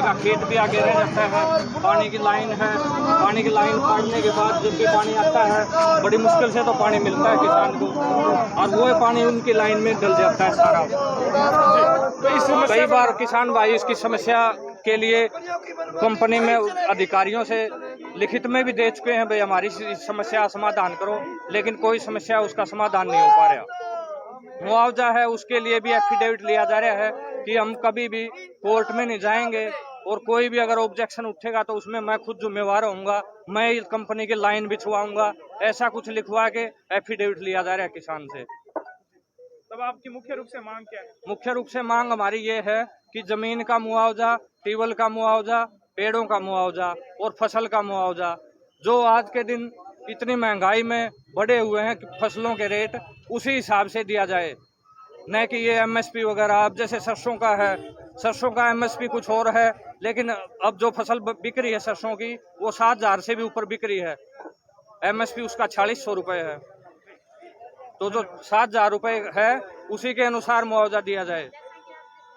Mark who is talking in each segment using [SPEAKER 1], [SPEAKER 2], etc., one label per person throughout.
[SPEAKER 1] किसी का खेत भी आगे रह जाता है। पानी की लाइन है, पानी की लाइन काटने के बाद जब भी पानी आता है बड़ी मुश्किल से तो पानी मिलता है किसान को, और वो पानी उनकी लाइन में डल जाता है सारा। कई बार किसान भाई इसकी समस्या के लिए कंपनी में अधिकारियों से लिखित में भी दे चुके हैं, भाई हमारी समस्या समाधान करो, लेकिन कोई समस्या उसका समाधान नहीं हो पा रहा। मुआवजा है उसके लिए भी एफिडेविट लिया जा रहा है कि हम कभी भी कोर्ट में नहीं जाएंगे, और कोई भी अगर ऑब्जेक्शन उठेगा तो उसमें मैं खुद जिम्मेवार होऊंगा, मैं इस कंपनी की लाइन बिछवाऊंगा, ऐसा कुछ लिखवा के एफिडेविट लिया जा रहा है किसान से।
[SPEAKER 2] तब आपकी मुख्य रूप से मांग क्या है?
[SPEAKER 1] मुख्य रूप से मांग हमारी ये है कि जमीन का मुआवजा, ट्यूबवेल का मुआवजा, पेड़ों का मुआवजा और फसल का मुआवजा, जो आज के दिन इतनी महंगाई में बढ़े हुए हैं कि फसलों के रेट उसी हिसाब से दिया जाए, न कि ये एमएसपी वगैरह। अब जैसे सरसों का है, सरसों का एमएसपी कुछ और है, लेकिन अब जो फसल बिक रही है सरसों की वो 7,000 से भी ऊपर बिक रही है, एमएसपी उसका 4600 रुपये है। तो जो 7,000 रुपये है उसी के अनुसार मुआवजा दिया जाए।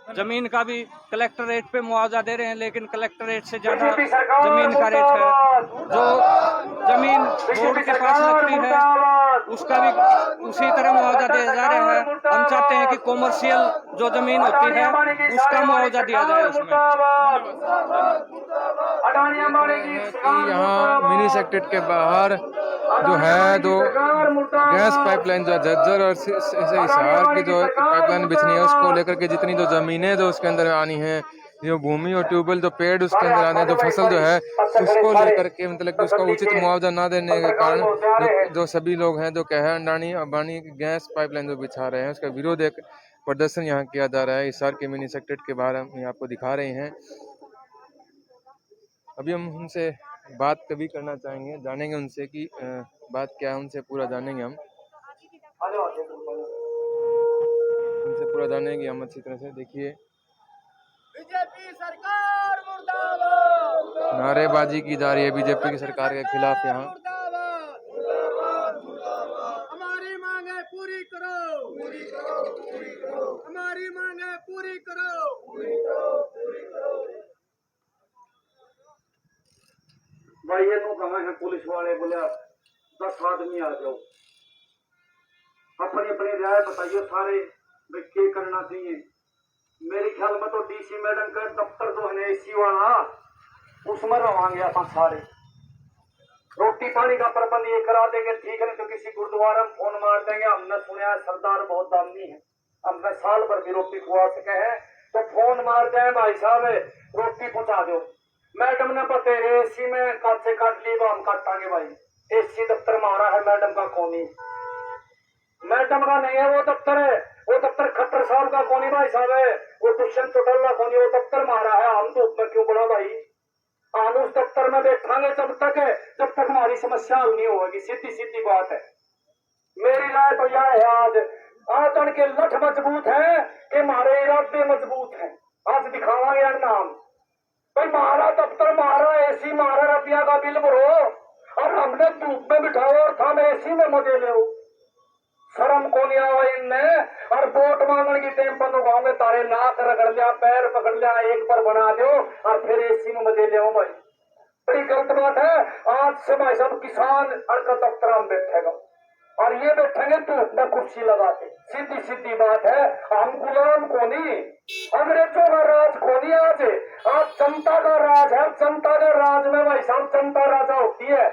[SPEAKER 1] जमीन का भी कलेक्टर रेट पे मुआवजा दे रहे हैं, लेकिन कलेक्टर रेट से ज्यादा जमीन का रेट है। जो जमीन बोर्ड के पास लगती है उसका भी उसी तरह मुआवजा दिया जा रहा है। हम चाहते हैं कि कॉमर्शियल जो जमीन होती है उसका मुआवजा दिया जाए उसमें।
[SPEAKER 3] यहाँ मिनी सेक्रेटरीट के बाहर जो है जो गैस पाइपलाइन जो झज्जर और हिसार की जो पाइपलाइन बिछनी है उसको लेकर के जितनी जो जमीनें जो उसके अंदर आनी है, जो भूमि और ट्यूबवेल जो पेड़ उसके अंदर आने, जो फसल जो है उसको लेकर के मतलब कि उसका उचित मुआवजा ना देने के कारण जो सभी लोग हैं जो कह अंडानी अंबानी गैस पाइपलाइन जो बिछा रहे हैं उसका विरोध एक प्रदर्शन यहाँ किया जा रहा है। हिसार के मिनी सेक्रेटरीट के बाहर हम आपको दिखा रहे हैं। अभी हम उनसे बात कभी करना चाहेंगे, जानेंगे उनसे कि बात क्या है, उनसे पूरा जानेंगे हम अच्छी तरह से। देखिए
[SPEAKER 4] बीजेपी सरकार मुर्दाबाद,
[SPEAKER 3] नारेबाजी की जा रही है बीजेपी की सरकार के खिलाफ। यहाँ
[SPEAKER 4] हमारी मांगे पूरी करो, हमारी मांगे पूरी करो। भाई ये तो कहा है पुलिस वाले, बोले 10 आदमी आ जाओ, अपनी अपनी राय बताइए सारे, भाई क्या करना चाहिए। मेरे ख्याल में तो डीसी मैडम का दफ्तर जो है एसी वाला उसमें रवांगे अपन सारे। रोटी पानी का प्रबंध ये करा देंगे, ठीक है, तो किसी गुरुद्वारा में फोन मार देंगे, हमने सुना है सरदार बहुत दामी है, हमने साल भर भी रोटी खुआ सके हैं, तो फोन मार दें भाई साहब रोटी पहुंचा दो। मैडम ने बते एसी में काट से काट ली, हम काटांगे भाई। एसी दफ्तर मारा है मैडम का कोनी, मैडम का नहीं है वो दफ्तर है, वो दफ्तर खट्टर साहब का कोनी भाई साहब है, वो दुष्यंत चौटाला कोनी, वो दफ्तर मारा है। हम धूप में क्यों पड़ा भाई, हम उस दफ्तर में बैठांगे जब तक हमारी समस्या हल नहीं होगी। सीधी सीधी बात है। मेरी राय तो यह है, आज उनके लठ मजबूत है कि हमारे इरादे मजबूत हैं। आज दिखावांगे नाम, भाई मारा दफ्तर मारा, एसी मारा, रुपया का बिल भरो, और हमने धूप में बिठाओ और था एसी में मजे ले। शर्म को नहीं आवा इनने, और वोट मांगने की टाइम पर लगाओगे तारे नाक रगड़ लिया, पैर पकड़ लिया, एक पर बना दो और फिर एसी में मजे ले भाई। बड़ी गलत बात है। आज से भाई सब किसान अड़का दफ्तर में बैठेगा और ये बैठेंगे धूप में कुर्सी लगाते। सीधी सीधी बात है, हम गुलाम को नहीं, अंग्रेजों का राज को नहीं। आज जनता का राज है, जनता के राज में भाई साहब जनता राजा होती है,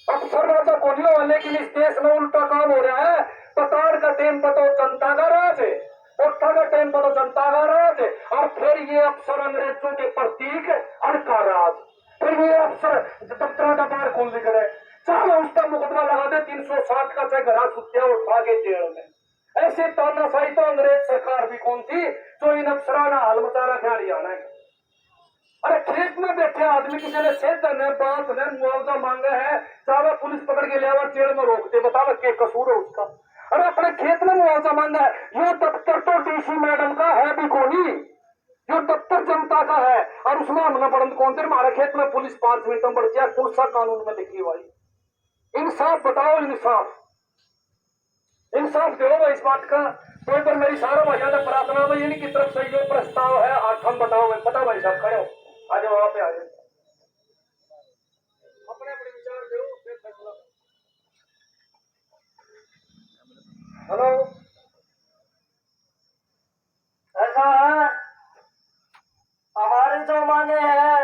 [SPEAKER 4] अफसर राजा को नहीं हो। लेकिन इस देश में उल्टा काम हो रहा है, पतार का टाइम पर तो जनता का राज है, उत्तर का टाइम पर तो जनता का राज है, और फिर ये अफसर अंग्रेजों के प्रतीक अड़का राज, फिर ये अफसर दफ्तर का बाहर खोल लिख रहे, चाहे उसका मुकदमा लगा दे 360 का, चाहे घरा सुत्या उठा के जेल में। ऐसे तानाशाही तो अंग्रेज सरकार भी कौन थी जो इन अफसराना हाल मचा रखा हरियाणा है। अरे खेत में बैठे आदमी किसी ने सेधन है, बात ने मुआवजा मांगा है, चाहे पुलिस पकड़ के ले आवा जेल में रोकते, बतावा क्या कसूर है उसका। अरे अपने खेत में मुआवजा मांगा है। ये दफ्तर तो डीसी मैडम का है भी कोनी, जो दफ्तर जनता का है, और उसमें हमने पढ़ कौन थे। हमारे खेत में पुलिस 5 मिनट में बढ़ती है, पुलिस कानून में लिखी हुई। इंसाफ बताओ, इंसाफ इंसाफ दो भाई इस बात का। तो पर मेरी सारा भाइयों से प्रार्थना भाई इनकी तरफ से जो प्रस्ताव है आठम बताओ, पता भाई साहब खड़े हो। आज वहां पे आ जाए, अपने अपने विचार दो, फिर फैसला। हेलो, ऐसा है, हमारी जो मांगे हैं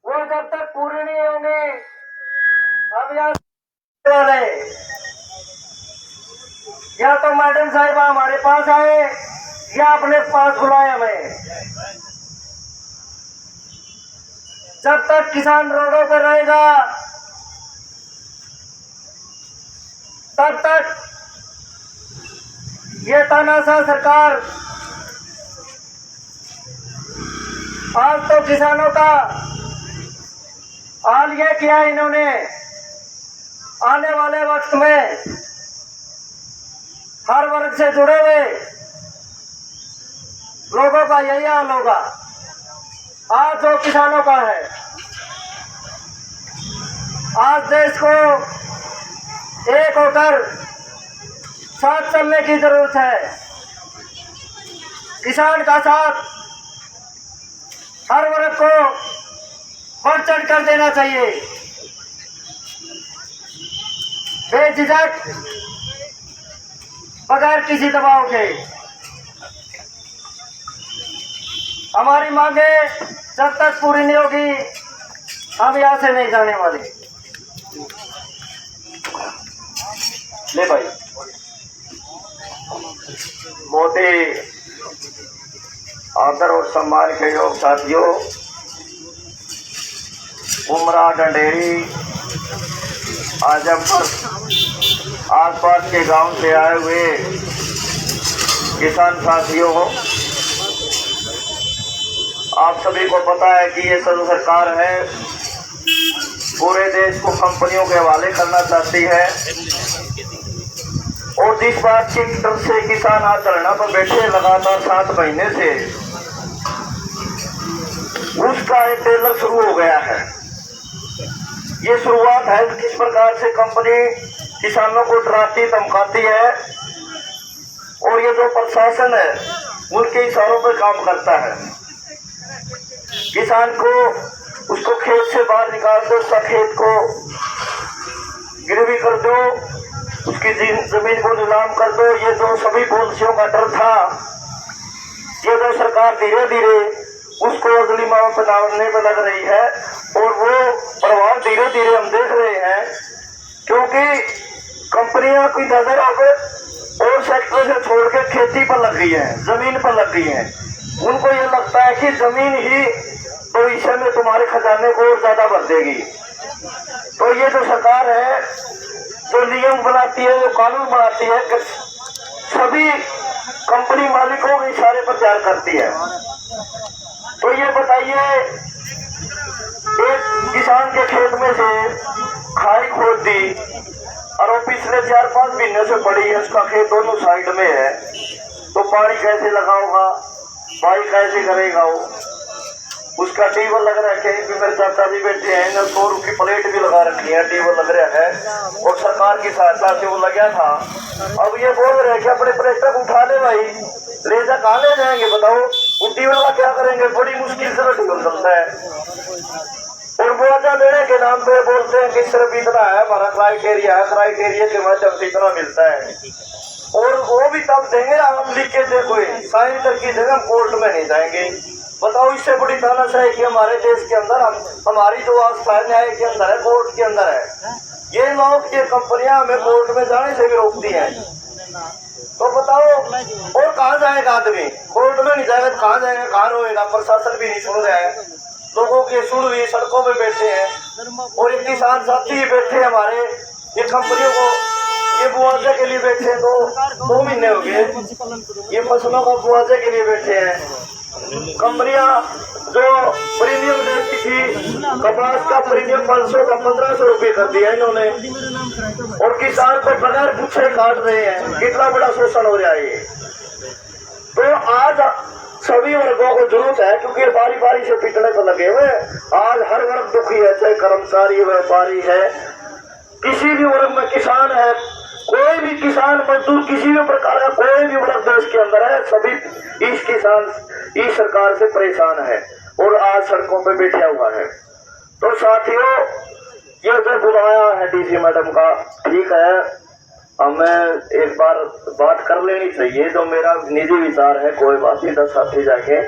[SPEAKER 4] वो जब तक पूरी नहीं होंगी, अब वाले या तो मैडम साहिबा हमारे पास आए या अपने पास बुलाए हमें। जब तक किसान रोडों पर रहेगा तब तक ये तानाशाह सरकार, आज तो किसानों का हाल ये किया इन्होंने, आने वाले वक्त में हर वर्ग से जुड़े हुए लोगों का यही हाल होगा। आज जो किसानों का है, आज देश को एक होकर साथ चलने की जरूरत है। किसान का साथ हर वर्ग को बढ़ चढ़ कर देना चाहिए। बेझिझक, बगैर किसी दबाव के हमारी मांगे जब तक पूरी नहीं होगी हम यहाँ से नहीं जाने वाले। ले भाई, मोदी आदर और सम्मान के योग साथियों, उमरा, डंडेरी, आजमपुर आसपास के गांव से आए हुए किसान साथियों, आप सभी को पता है कि ये सरकार है पूरे देश को कंपनियों के हवाले करना चाहती है। और जिस बात की तरफ से किसान आज धरना पर बैठे लगातार 7 महीने से, उसका एक टेलर शुरू हो गया है। ये शुरुआत है किस प्रकार से कंपनी किसानों को डराती धमकाती है और ये जो प्रशासन है उनके इशारों पर काम करता है। किसान को उसको खेत से बाहर निकाल दो, उसका खेत को गिरवी कर दो, उसकी जमीन को नीलाम कर दो। ये जो सभी पॉलिसियों का डर था, ये जो सरकार धीरे धीरे उसको अगली माह पर डालने में लग रही है और वो प्रभाव धीरे धीरे हम देख रहे हैं, क्योंकि कंपनियां की नजर अब और सेक्टर से छोड़ के खेती पर लग गई है, जमीन पर लग गई है। उनको ये लगता है कि जमीन ही भविष्य में तुम्हारे खजाने को और ज्यादा भर देगी। तो ये जो सरकार है, जो नियम बनाती है, जो कानून बनाती है, सभी कंपनी मालिकों के इशारे पर तैयार करती है। तो ये बताइए, एक किसान के खेत में से खाई खोद दी और वो पिछले 4-5 महीने से पड़ी है, उसका खेत दोनों साइड में है, तो पानी कैसे लगाओगा, बाई कैसे करेगा वो? उसका टेबल लग रहा है, कहीं भी मेरे चाचा जी बैठे हैं ना, 100 रुपये प्लेट भी लगा रखी है, टेबल लग रहा है और सरकार की सहायता से वो लगा था। अब ये बोल रहे हैं कि अपने पर्यटक उठा ले भाई, ले जा, कहाँ ले जाएंगे बताओ? वो टेबल का क्या करेंगे? बड़ी मुश्किल से टेबल चलता है और मुआवजा देने के नाम पे बोलते हैं कि सिर्फ इतना है, हमारा क्राइटेरिया है, क्राइटेरिया के माध्यम से इतना मिलता है। और वो भी तब देंगे आप लिख के देखो, साइन करके देंगे, हम कोर्ट में नहीं जाएंगे। बताओ, इससे बड़ी तानाशाही कि हमारे देश के अंदर हमारी जो आस्था है न्याय के अंदर है, कोर्ट के अंदर है। ये लोग, ये कंपनियां हमें कोर्ट में जाने से भी रोकती हैं। तो बताओ, और कहाँ जाएगा आदमी? कोर्ट में नहीं जाएगा तो कहाँ जाएगा, कहाँ रोएगा? प्रशासन भी नहीं सुन रहा है, लोगों की सुन हुई सड़कों में बैठे हैं। और ये किसान साथी बैठे हमारे, ये कंपनियों को ये मुआवजे के लिए बैठे हैं, 2 महीने हो गए ये फसलों का मुआवजे के लिए बैठे हैं। कंपनियां जो प्रीमियम देती थी, कपास का प्रीमियम 500 का 1500 रुपये कर दिया इन्होंने, और किसान को बगैर पूछे काट रहे हैं। कितना बड़ा शोषण हो रहा है ये। तो आज सभी वर्गों को जरूरत है, क्योंकि बारी बारी से पिटने को लगे हुए। आज हर वर्ग दुखी है, चाहे कर्मचारी, व्यापारी है, किसी भी वर्ग में किसान है, कोई भी किसान मजदूर, किसी भी प्रकार का कोई भी वर्ग देश के अंदर है, सभी इस सरकार से परेशान है। और सड़कों पे बैठा हुआ है। तो साथियों, ये जो बुलाया है डीसी मैडम का, ठीक है, हमें एक बार बात कर लेनी चाहिए, जो मेरा निजी विचार है, कोई बात नहीं, 10 साथी जाके,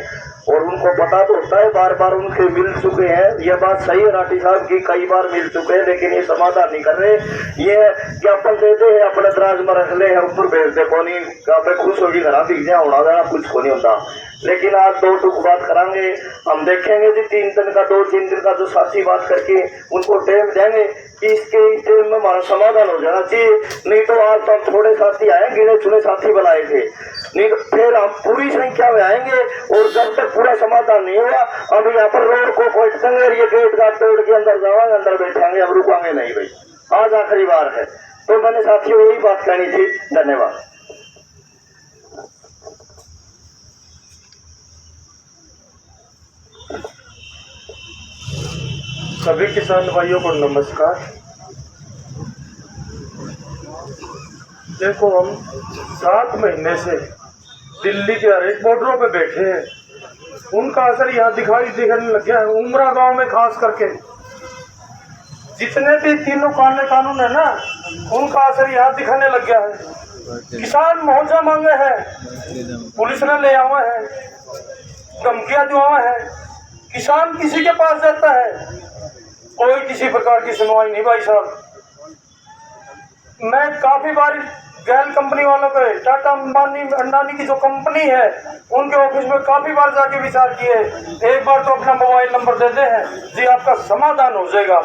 [SPEAKER 4] और उनको पता तो होता है, बार बार उनके मिल चुके हैं, ये बात सही है राठी साहब की, कई बार मिल चुके हैं, लेकिन ये समाधान नहीं कर रहे। ये ज्ञापन देते हैं, अपने दराज में रख ले है, ऊपर भेजते को नहीं, पे खुश होगी घर दिख जाए होना देना कुछ को नहीं होता। लेकिन आज 2 टुक बात करांगे, हम देखेंगे जी 3 दिन का 2-3 दिन का जो साथी बात करके उनको टाइम देंगे कि इसके टाइम में हमारा समाधान हो जाना चाहिए। नहीं तो आज तो हम थोड़े साथी आए, गिने चुने साथी बनाए थे, नहीं तो फिर हम पूरी संख्या में आएंगे, और जब तक पूरा समाधान नहीं हुआ अब यहाँ पर रोड को खोजेंगे, ये गेट का तोड़ के अंदर जावांगे, अंदर बैठेंगे, हम रुकांगे नहीं भाई, आज आखिरी बार है। तो मैंने साथियों यही बात कहनी थी, धन्यवाद।
[SPEAKER 5] सभी किसान भाइयों को नमस्कार। देखो, हम 7 महीने से दिल्ली के हर एक बॉर्डरों पे बैठे हैं, उनका असर यहाँ दिखने लग गया है। उमरा गांव में खास करके जितने भी तीनों काले कानून है ना, उनका असर यहाँ दिखने लग गया है। किसान मुआवजा मांगे हैं, पुलिस ने ले आवा है, धमकियां दिवा है, किसान किसी के पास जाता है, कोई किसी प्रकार की सुनवाई नहीं। भाई साहब, मैं काफी बार गैल कंपनी वालों पे, टाटा अंबानी की जो कंपनी है, उनके ऑफिस में काफी बार जाके विचार किए। एक बार तो अपना मोबाइल नंबर देते हैं जी, आपका समाधान हो जाएगा,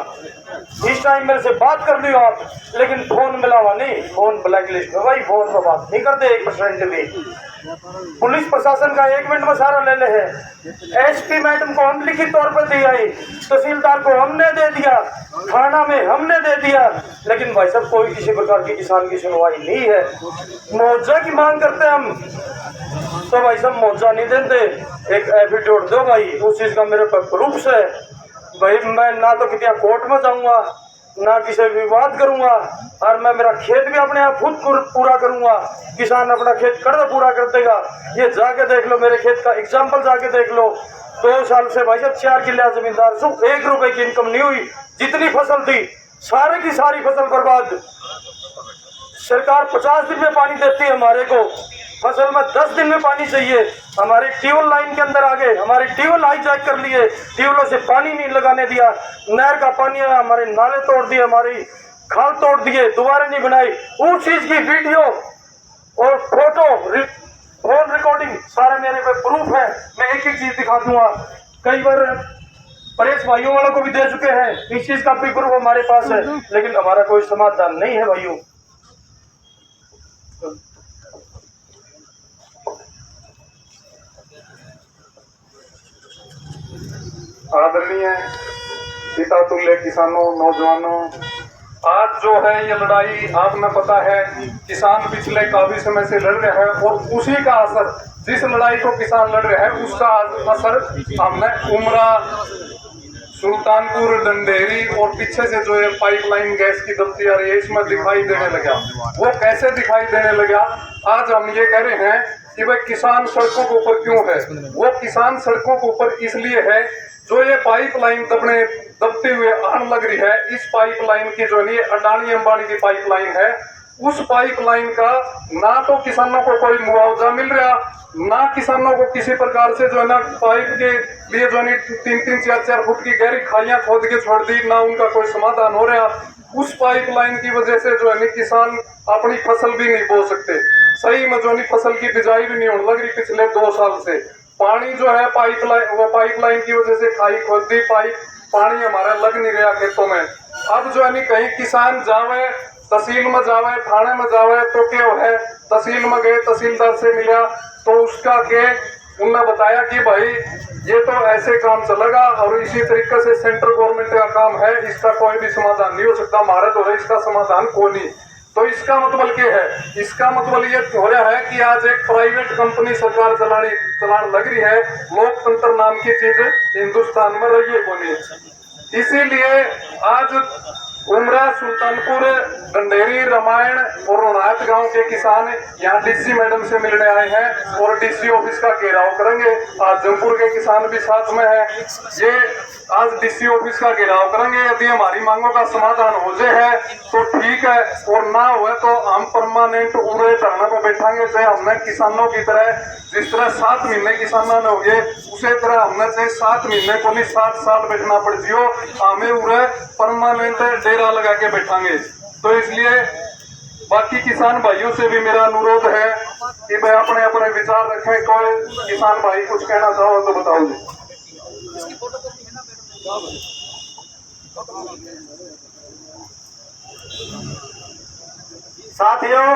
[SPEAKER 5] इस टाइम मेरे से बात कर लियो आप, लेकिन फोन मिलावा नहीं, फोन ब्लैक लिस्ट में भाई, फोन पर बात नहीं करते 1% भी। पुलिस प्रशासन का 1 मिनट में सारा ले ले है। एसपी मैडम को हम लिखित तौर पर दी आई, तहसीलदार को हमने दे दिया, थाना में हमने दे दिया, लेकिन भाई साहब कोई किसी प्रकार की किसान की सुनवाई नहीं है। मुआवजा की मांग करते हैं हम, तो भाई साहब मुआवजा नहीं देते। एक एफिडेविट दो भाई, उस चीज का मेरे पर प्रूफ है भाई। मैं ना तो कितना कोर्ट में जाऊंगा, ना किसी विवाद करूंगा, और मैं मेरा खेत भी अपने आप खुद पूरा करूंगा। किसान अपना खेत कर्ज पूरा कर देगा। ये जाके देख लो, मेरे खेत का एग्जाम्पल जाके देख लो। 2 साल से भाई साहब 4 किले जमींदार, सिर्फ 1 रुपए की इनकम नहीं हुई। जितनी फसल थी सारी की सारी फसल बर्बाद। सरकार 50 दिन में पानी देती है हमारे को, फसल में 10 दिन में पानी चाहिए। हमारे ट्यूबवेल लाइन के अंदर आ गए, हमारे ट्यूबवेल हाईजैक कर लिए, ट्यूबवेलों से पानी नहीं लगाने दिया, नहर का पानी हमारे नाले तोड़ दिए, हमारी खाल तोड़ दिए, दोबारा नहीं बनाई। उस चीज की वीडियो और फोटो, फोन रिकॉर्डिंग सारे मेरे पे प्रूफ है। मैं एक एक चीज दिखा दूंगा, कई बार प्रेस भाइयों वालों को भी दे चुके हैं, इस चीज का भी प्रूफ हमारे पास है, लेकिन हमारा कोई समाधान नहीं है भाइयों।
[SPEAKER 6] आदरणीय पिता तुल्य किसानों, नौजवानों, आज जो है ये लड़ाई, आपने पता है किसान पिछले काफी समय से लड़ रहे हैं, और उसी का असर, जिस लड़ाई को किसान लड़ रहे हैं उसका असर हमने उमरा, सुल्तानपुर, डंडेरी और पीछे से जो है पाइपलाइन गैस की दबती आ रही है, इसमें दिखाई देने लगा। वो कैसे दिखाई देने लगा? आज हम ये कह रहे हैं कि भाई किसान सड़कों के ऊपर क्यों है। वो किसान सड़कों के ऊपर इसलिए है, जो ये पाइपलाइन दबते हुए आने लग रही है। इस पाइपलाइन की जो है अडानी अंबानी की पाइपलाइन है, उस पाइपलाइन का ना तो किसानों को कोई मुआवजा मिल रहा, ना किसानों को किसी प्रकार से जो है ना पाइप के लिए जो है 3-3, 4-4 फुट की गहरी खाइयां खोद के छोड़ दी, ना उनका कोई समाधान हो रहा। उस पाइपलाइन की वजह से जो है किसान अपनी फसल भी नहीं बो सकते, सही में जो है फसल की बिजाई भी नहीं होने लग रही पिछले 2 साल से। पानी जो है पाइपलाइन की वजह से खाई खोद दी, पानी हमारा लग नहीं रहा खेतों में। अब जो है कहीं किसान जावे, तहसील में जावे, थाने में जावे, तो क्या है, तहसील में गए, तहसीलदार से मिला तो उसका के उन्होंने बताया कि भाई ये तो ऐसे काम चलेगा, और इसी तरीके से सेंट्रल गवर्नमेंट का काम है, इसका कोई भी समाधान नहीं हो सकता, हमारे तो इसका समाधान को नहीं। तो इसका मतलब क्या है? इसका मतलब ये हो रहा है कि आज एक प्राइवेट कंपनी सरकार चलाने लग रही है। लोकतंत्र नाम की चीज हिंदुस्तान में रही है को नहीं। इसीलिए आज उमरा, सुल्तानपुर, डंडेरी, रामायण और रोनायत गांव के किसान यहाँ डीसी मैडम से मिलने आए हैं और डीसी ऑफिस का घेराव करेंगे। आज जमपुर के किसान भी साथ में है। ये आज डीसी ऑफिस का घेराव करेंगे। यदि हमारी मांगों का समाधान हो जाए है तो ठीक है, और ना हुए तो हम परमानेंट उड़े धरना पर बैठांगे। चाहे हमने किसानों की तरह, जिस तरह 7 महीने किसानों ने हो गए, उसी तरह हमने चाहे 7 महीने को नहीं 7 साल बैठना पड़ जियो, हमें उड़े परमानेंट डेरा लगा के बैठांगे। तो इसलिए बाकी किसान भाइयों से भी मेरा अनुरोध है कि भाई अपने अपने विचार रखें। कोई किसान भाई कुछ कहना चाहो तो बताओ जी।
[SPEAKER 4] साथियों,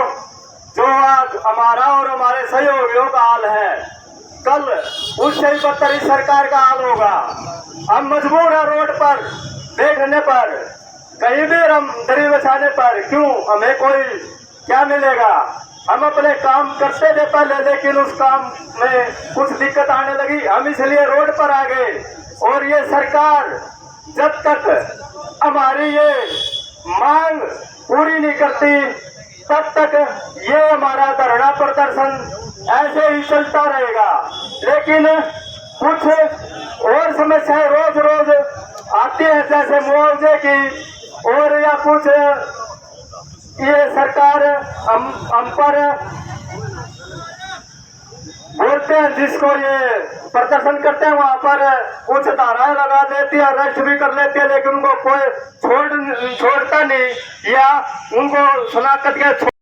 [SPEAKER 4] जो आज हमारा और हमारे सहयोगियों का हाल है, कल उससे ही बदतर इस सरकार का हाल होगा। हम मजबूर है रोड पर देखने पर, कहीं भी हम दरी बिछाने पर। क्यों? हमें कोई क्या मिलेगा? हम अपने काम करते थे पहले, लेकिन उस काम में कुछ दिक्कत आने लगी, हम इसलिए रोड पर आ गए। और ये सरकार जब तक हमारी ये मांग पूरी नहीं करती, तब तक ये हमारा धरना प्रदर्शन ऐसे ही चलता रहेगा। लेकिन कुछ और समस्याएं रोज रोज आती है, जैसे मुआवजे की, और या कुछ ये सरकार हम पर बोलते हैं, जिसको ये प्रदर्शन करते हैं वहां पर कुछ धाराएं लगा देती है, अरेस्ट भी कर लेती है, लेकिन उनको कोई छोड़ता नहीं या उनको सुना करके